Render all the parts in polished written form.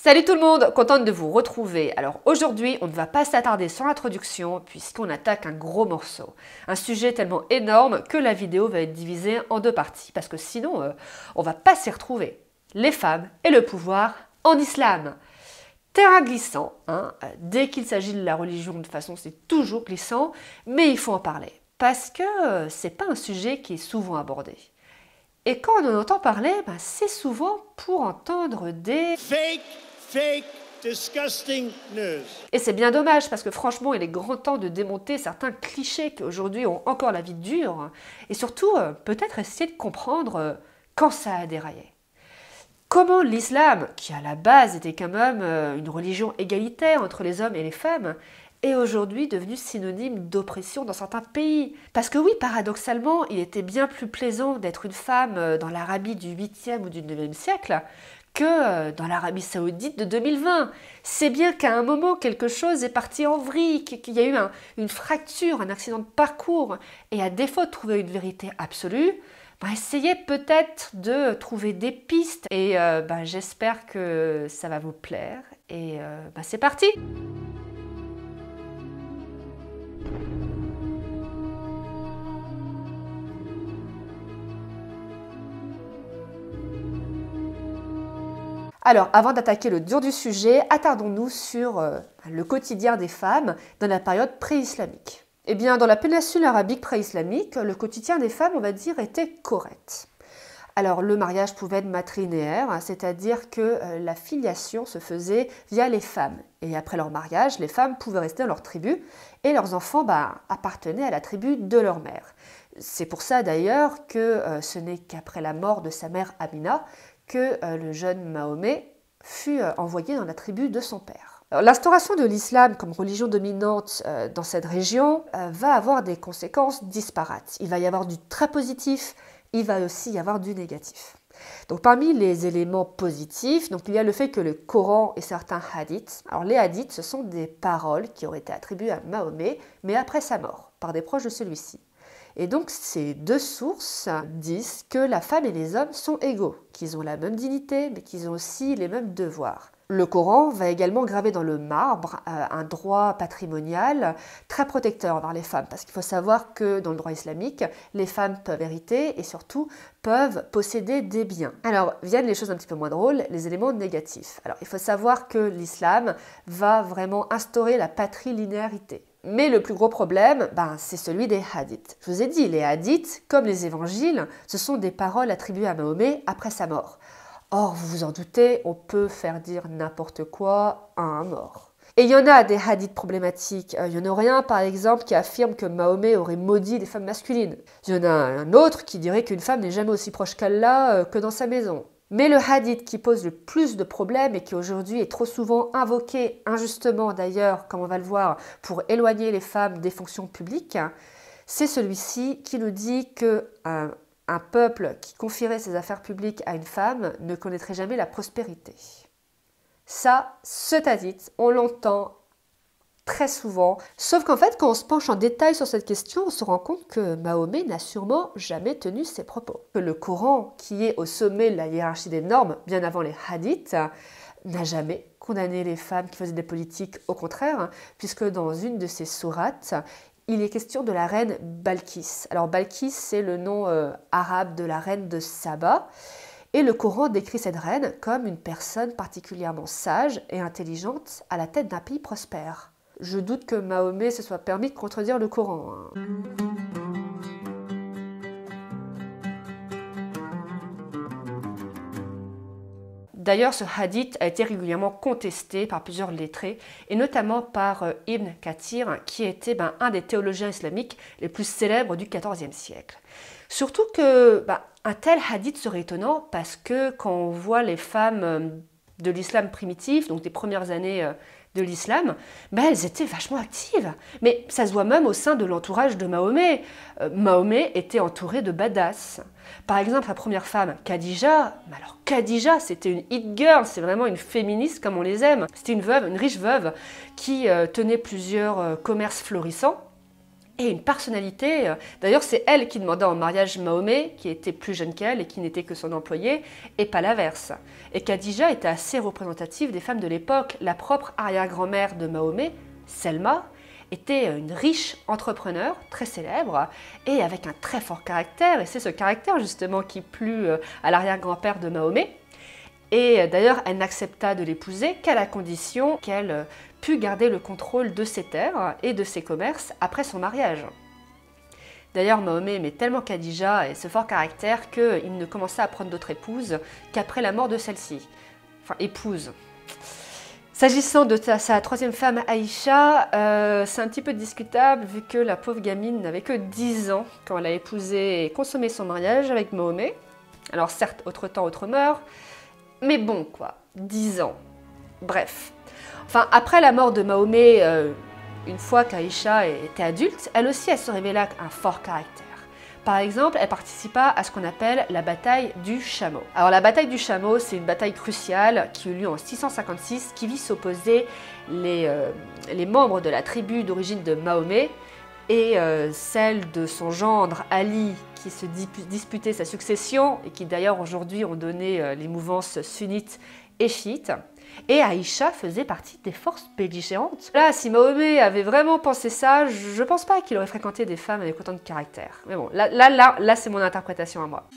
Salut tout le monde, contente de vous retrouver. Alors aujourd'hui, on ne va pas s'attarder sur l'introduction puisqu'on attaque un gros morceau. Un sujet tellement énorme que la vidéo va être divisée en deux parties parce que sinon, on va pas s'y retrouver. Les femmes et le pouvoir en islam. Terrain glissant, hein. Dès qu'il s'agit de la religion, de toute façon, c'est toujours glissant, mais il faut en parler parce que c'est pas un sujet qui est souvent abordé. Et quand on en entend parler, c'est souvent pour entendre des fake, disgusting news. Et c'est bien dommage parce que franchement, il est grand temps de démonter certains clichés qui aujourd'hui ont encore la vie dure et surtout peut-être essayer de comprendre quand ça a déraillé. Comment l'islam, qui à la base était quand même une religion égalitaire entre les hommes et les femmes, est aujourd'hui devenu synonyme d'oppression dans certains pays. Parce que oui, paradoxalement, il était bien plus plaisant d'être une femme dans l'Arabie du 8e ou du 9e siècle que dans l'Arabie Saoudite de 2020. C'est bien qu'à un moment, quelque chose est parti en vrille, qu'il y a eu une fracture, un accident de parcours. Et à défaut de trouver une vérité absolue, essayez peut-être de trouver des pistes. Et j'espère que ça va vous plaire. Et c'est parti! Alors, avant d'attaquer le dur du sujet, attardons-nous sur le quotidien des femmes dans la période pré-islamique. Eh bien, dans la péninsule arabique pré-islamique, le quotidien des femmes, on va dire, était correct. Alors, le mariage pouvait être matrilinéaire, c'est-à-dire que la filiation se faisait via les femmes. Et après leur mariage, les femmes pouvaient rester dans leur tribu et leurs enfants appartenaient à la tribu de leur mère. C'est pour ça d'ailleurs que ce n'est qu'après la mort de sa mère Amina que le jeune Mahomet fut envoyé dans la tribu de son père. L'instauration de l'islam comme religion dominante dans cette région va avoir des conséquences disparates. Il va y avoir du très positif, il va aussi y avoir du négatif. Donc parmi les éléments positifs, il y a le fait que le Coran et certains hadiths, alors les hadiths ce sont des paroles qui auraient été attribuées à Mahomet, mais après sa mort, par des proches de celui-ci. Et donc ces deux sources disent que la femme et les hommes sont égaux, qu'ils ont la même dignité, mais qu'ils ont aussi les mêmes devoirs. Le Coran va également graver dans le marbre un droit patrimonial très protecteur envers les femmes, parce qu'il faut savoir que dans le droit islamique, les femmes peuvent hériter et surtout peuvent posséder des biens. Alors viennent les choses un petit peu moins drôles, les éléments négatifs. Alors il faut savoir que l'islam va vraiment instaurer la patrilinéarité. Mais le plus gros problème, c'est celui des hadiths. Je vous ai dit, les hadiths, comme les évangiles, ce sont des paroles attribuées à Mahomet après sa mort. Or, vous vous en doutez, on peut faire dire n'importe quoi à un mort. Et il y en a des hadiths problématiques. Il y en aurait un, par exemple, qui affirme que Mahomet aurait maudit les femmes masculines. Il y en a un autre qui dirait qu'une femme n'est jamais aussi proche qu'Allah que dans sa maison. Mais le hadith qui pose le plus de problèmes et qui aujourd'hui est trop souvent invoqué, injustement d'ailleurs, comme on va le voir, pour éloigner les femmes des fonctions publiques, c'est celui-ci qui nous dit qu'un peuple qui confierait ses affaires publiques à une femme ne connaîtrait jamais la prospérité. Ça, ce hadith, on l'entend très souvent. Sauf qu'en fait, quand on se penche en détail sur cette question, on se rend compte que Mahomet n'a sûrement jamais tenu ses propos. Que le Coran, qui est au sommet de la hiérarchie des normes, bien avant les hadiths, n'a jamais condamné les femmes qui faisaient des politiques, au contraire, puisque dans une de ses sourates, il est question de la reine Balkis. Alors Balkis, c'est le nom arabe de la reine de Saba, et le Coran décrit cette reine comme une personne particulièrement sage et intelligente à la tête d'un pays prospère. Je doute que Mahomet se soit permis de contredire le Coran. D'ailleurs, ce hadith a été régulièrement contesté par plusieurs lettrés, et notamment par Ibn Kathir, qui était un des théologiens islamiques les plus célèbres du XIVe siècle. Surtout que un tel hadith serait étonnant, parce que quand on voit les femmes de l'islam primitif, donc des premières années de l'islam, elles étaient vachement actives. Mais ça se voit même au sein de l'entourage de Mahomet. Mahomet était entouré de badass. Par exemple, la première femme, Khadija, alors Khadija, c'était une hit girl, c'est vraiment une féministe comme on les aime. C'était une veuve, une riche veuve, qui tenait plusieurs commerces florissants. et une personnalité. D'ailleurs, c'est elle qui demanda en mariage Mahomet, qui était plus jeune qu'elle et qui n'était que son employé, et pas l'inverse. Et Khadija était assez représentative des femmes de l'époque. La propre arrière-grand-mère de Mahomet, Selma, était une riche entrepreneur très célèbre et avec un très fort caractère. Et c'est ce caractère justement qui plut à l'arrière-grand-père de Mahomet. Et d'ailleurs, elle n'accepta de l'épouser qu'à la condition qu'elle pût garder le contrôle de ses terres et de ses commerces après son mariage. D'ailleurs, Mahomet aimait tellement Khadija et ce fort caractère qu'il ne commença à prendre d'autres épouses qu'après la mort de celle-ci. Enfin, épouse. S'agissant de sa troisième femme, Aïcha, c'est un petit peu discutable vu que la pauvre gamine n'avait que 10 ans quand elle a épousé et consommé son mariage avec Mahomet. Alors certes, autre temps, autre mœurs, mais bon quoi, 10 ans. Bref. Enfin, après la mort de Mahomet, une fois qu'Aïcha était adulte, elle aussi, elle se révéla un fort caractère. Par exemple, elle participa à ce qu'on appelle la bataille du Chameau. Alors la bataille du Chameau, c'est une bataille cruciale qui eut lieu en 656, qui vit s'opposer les membres de la tribu d'origine de Mahomet et celle de son gendre Ali, qui se disputait sa succession et qui d'ailleurs aujourd'hui ont donné les mouvances sunnites et chiites. Et Aïcha faisait partie des forces belligérantes. Là, si Mahomet avait vraiment pensé ça, je pense pas qu'il aurait fréquenté des femmes avec autant de caractère. Mais bon, là c'est mon interprétation à moi.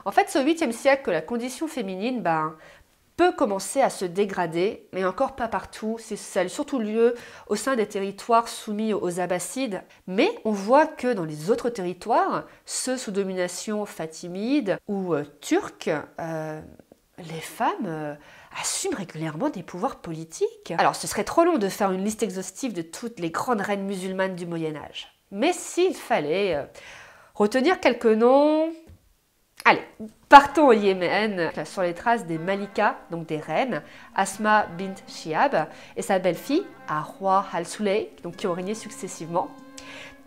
En fait, c'est au 8e siècle que la condition féminine peut commencer à se dégrader, mais encore pas partout. Ça a surtout lieu au sein des territoires soumis aux Abbassides. Mais on voit que dans les autres territoires, ceux sous domination fatimide ou turque, les femmes assument régulièrement des pouvoirs politiques. Alors, ce serait trop long de faire une liste exhaustive de toutes les grandes reines musulmanes du Moyen-Âge. Mais s'il fallait retenir quelques noms... Allez, partons au Yémen, sur les traces des Malikas, donc des reines, Asma bint Shihab et sa belle-fille, Arwa al-Souley, qui ont régné successivement.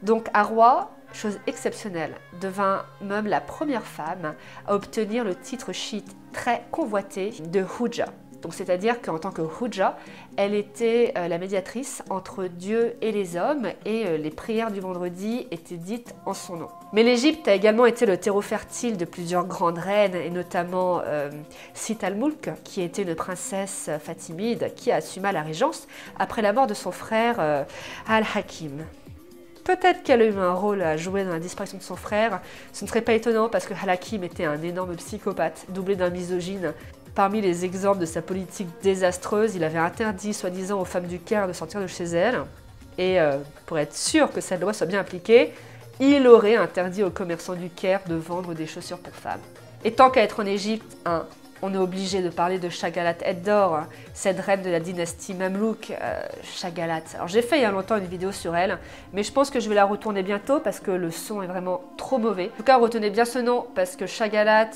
Donc Arwa, chose exceptionnelle, devint même la première femme à obtenir le titre chiite très convoité de Hujja. Donc c'est-à-dire qu'en tant que Hujja, elle était la médiatrice entre Dieu et les hommes et les prières du vendredi étaient dites en son nom. Mais l'Égypte a également été le terreau fertile de plusieurs grandes reines et notamment Sit al-Mulk qui était une princesse fatimide qui assuma la régence après la mort de son frère Al-Hakim. Peut-être qu'elle a eu un rôle à jouer dans la disparition de son frère, ce ne serait pas étonnant parce que Al-Hakim était un énorme psychopathe doublé d'un misogyne. Parmi les exemples de sa politique désastreuse, il avait interdit soi-disant aux femmes du Caire de sortir de chez elles. Et pour être sûr que cette loi soit bien appliquée, il aurait interdit aux commerçants du Caire de vendre des chaussures pour femmes. Et tant qu'à être en Égypte, on est obligé de parler de Shagalat ed-Dor, cette reine de la dynastie Mamelouk, Shagalat. Alors j'ai fait il y a longtemps une vidéo sur elle, mais je pense que je vais la retourner bientôt parce que le son est vraiment trop mauvais. En tout cas, retenez bien ce nom parce que Shagalat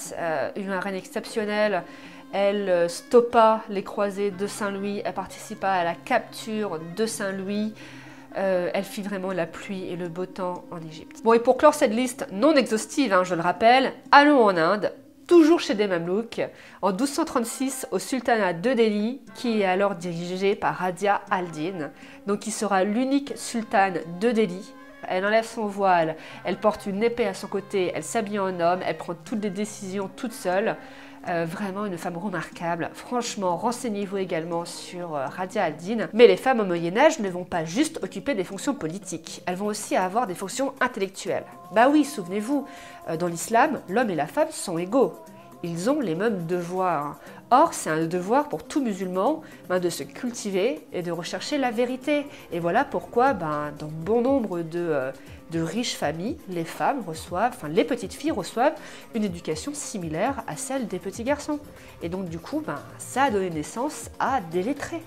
est une reine exceptionnelle. Elle stoppa les croisés de Saint-Louis, elle participa à la capture de Saint-Louis. Elle fit vraiment la pluie et le beau temps en Égypte. Bon, et pour clore cette liste non exhaustive, je le rappelle, allons en Inde, toujours chez des Mamelouks, en 1236 au sultanat de Delhi, qui est alors dirigé par Radia al-Din, donc qui sera l'unique sultane de Delhi. Elle enlève son voile, elle porte une épée à son côté, elle s'habille en homme, elle prend toutes les décisions toute seule. Vraiment une femme remarquable. Franchement, renseignez-vous également sur Radia al-Din. Mais les femmes au Moyen-Âge ne vont pas juste occuper des fonctions politiques, elles vont aussi avoir des fonctions intellectuelles. Bah oui, souvenez-vous, dans l'islam, l'homme et la femme sont égaux. Ils ont les mêmes devoirs. Or, c'est un devoir pour tout musulman de se cultiver et de rechercher la vérité. Et voilà pourquoi, dans bon nombre de riches familles, les femmes reçoivent, les petites filles reçoivent une éducation similaire à celle des petits garçons. Et donc du coup, ça a donné naissance à des lettrés.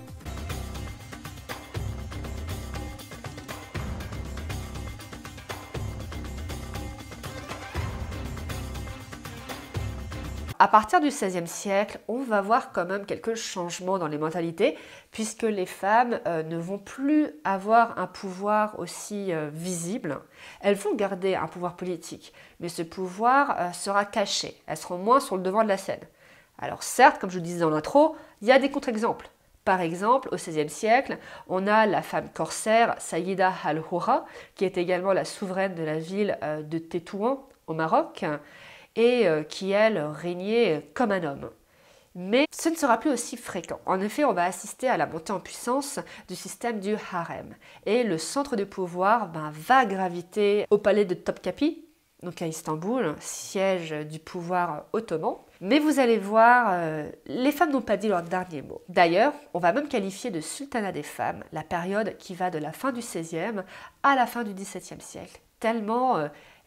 à partir du XVIe siècle, on va voir quand même quelques changements dans les mentalités, puisque les femmes ne vont plus avoir un pouvoir aussi visible. Elles vont garder un pouvoir politique, mais ce pouvoir sera caché. Elles seront moins sur le devant de la scène. Alors certes, comme je vous disais dans l'intro, il y a des contre-exemples. Par exemple, au XVIe siècle, on a la femme corsaire Saïda al-Houra, qui est également la souveraine de la ville de Tétouan, au Maroc, et qui, elle, régnait comme un homme. Mais ce ne sera plus aussi fréquent. En effet, on va assister à la montée en puissance du système du harem. Et le centre de pouvoir va graviter au palais de Topkapi, donc à Istanbul, siège du pouvoir ottoman. Mais vous allez voir, les femmes n'ont pas dit leur dernier mot. D'ailleurs, on va même qualifier de sultanat des femmes la période qui va de la fin du XVIe à la fin du XVIIe siècle, tellement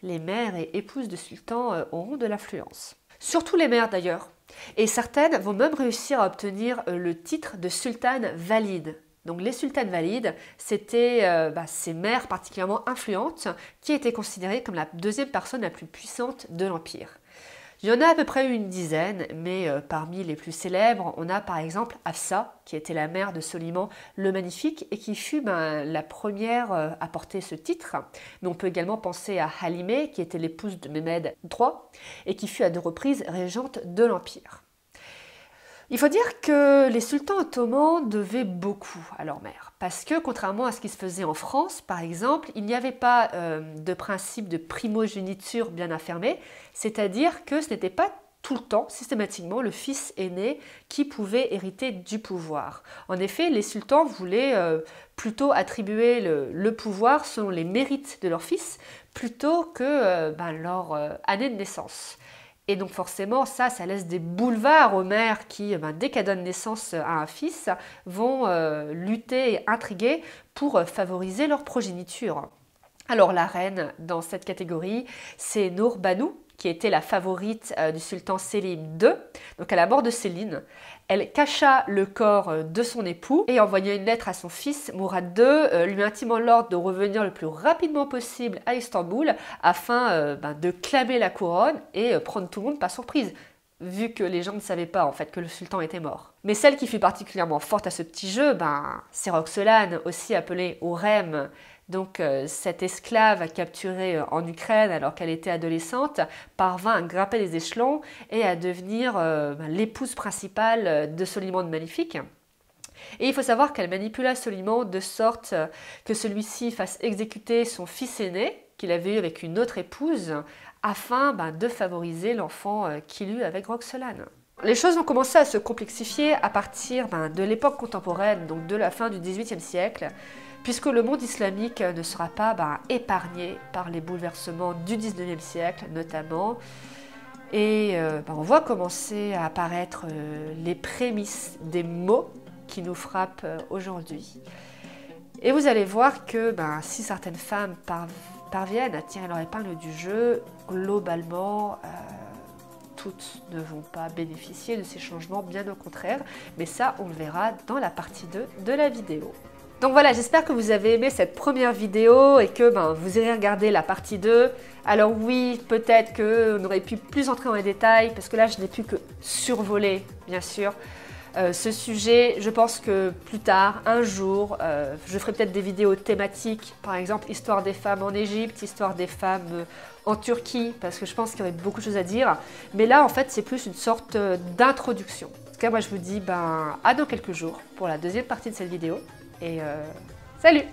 les mères et épouses de sultans auront de l'influence. Surtout les mères d'ailleurs. Et certaines vont même réussir à obtenir le titre de sultane valide. Donc les sultanes valides, c'était ces mères particulièrement influentes qui étaient considérées comme la deuxième personne la plus puissante de l'Empire. Il y en a à peu près une dizaine, mais parmi les plus célèbres, on a par exemple Hafsa, qui était la mère de Soliman le Magnifique et qui fut la première à porter ce titre. Mais on peut également penser à Halimé, qui était l'épouse de Mehmed III et qui fut à 2 reprises régente de l'Empire. Il faut dire que les sultans ottomans devaient beaucoup à leur mère, parce que contrairement à ce qui se faisait en France, par exemple, il n'y avait pas de principe de primogéniture bien affirmé, c'est-à-dire que ce n'était pas tout le temps, systématiquement, le fils aîné qui pouvait hériter du pouvoir. En effet, les sultans voulaient plutôt attribuer le pouvoir selon les mérites de leur fils, plutôt que leur année de naissance. Et donc forcément, ça laisse des boulevards aux mères qui, dès qu'elles donnent naissance à un fils, vont lutter et intriguer pour favoriser leur progéniture. Alors la reine dans cette catégorie, c'est Nour Banu, qui était la favorite du sultan Sélim II. Donc à la mort de Sélim, elle cacha le corps de son époux et envoya une lettre à son fils Mourad II, lui intimant l'ordre de revenir le plus rapidement possible à Istanbul afin de clamer la couronne et prendre tout le monde par surprise, vu que les gens ne savaient pas en fait que le sultan était mort. Mais celle qui fut particulièrement forte à ce petit jeu, c'est Roxolane, aussi appelée Hórem. Donc cette esclave capturée en Ukraine alors qu'elle était adolescente parvint à grimper les échelons et à devenir l'épouse principale de Soliman le Magnifique. Et il faut savoir qu'elle manipula Soliman de sorte que celui-ci fasse exécuter son fils aîné qu'il avait eu avec une autre épouse afin de favoriser l'enfant qu'il eut avec Roxolane. Les choses ont commencé à se complexifier à partir de l'époque contemporaine, donc de la fin du XVIIIe siècle, puisque le monde islamique ne sera pas épargné par les bouleversements du XIXe siècle notamment. Et on voit commencer à apparaître les prémices des maux qui nous frappent aujourd'hui. Et vous allez voir que si certaines femmes parviennent à tirer leur épingle du jeu, globalement, toutes ne vont pas bénéficier de ces changements, bien au contraire. Mais ça, on le verra dans la partie 2 de la vidéo. Donc voilà, j'espère que vous avez aimé cette première vidéo et que vous irez regarder la partie 2. Alors oui, peut-être qu'on aurait pu plus entrer dans les détails, parce que là, je n'ai plus que survolé, bien sûr, ce sujet. Je pense que plus tard, un jour, je ferai peut-être des vidéos thématiques, par exemple, histoire des femmes en Égypte, histoire des femmes en Turquie, parce que je pense qu'il y aurait beaucoup de choses à dire. Mais là, en fait, c'est plus une sorte d'introduction. En tout cas, moi, je vous dis à dans quelques jours pour la deuxième partie de cette vidéo. Et salut!